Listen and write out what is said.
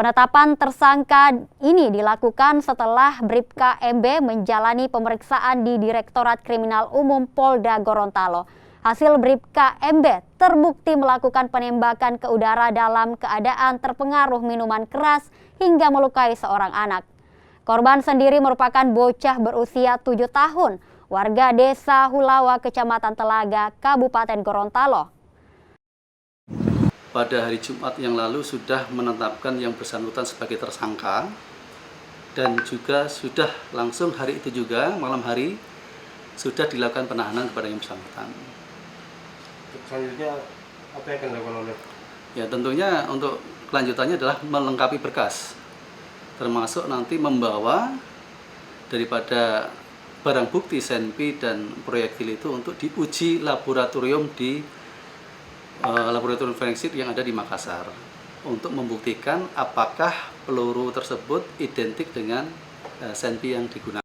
Penetapan tersangka ini dilakukan setelah Bribka MB menjalani pemeriksaan di Direktorat Kriminal Umum Polda Gorontalo. Hasil Bribka MB terbukti melakukan penembakan ke udara dalam keadaan terpengaruh minuman keras hingga melukai seorang anak. Korban sendiri merupakan bocah berusia 7 tahun, warga Desa Hulawa, Kecamatan Telaga, Kabupaten Gorontalo. Pada hari Jumat yang lalu sudah menetapkan yang bersangkutan sebagai tersangka, dan juga sudah langsung hari itu juga malam hari sudah dilakukan penahanan kepada yang bersangkutan. Selanjutnya apa yang akan dilakukan oleh? Ya, tentunya untuk kelanjutannya adalah melengkapi berkas, termasuk nanti membawa daripada barang bukti senpi dan proyektil itu untuk diuji laboratorium di laboratorium forensik yang ada di Makassar untuk membuktikan apakah peluru tersebut identik dengan senpi yang digunakan.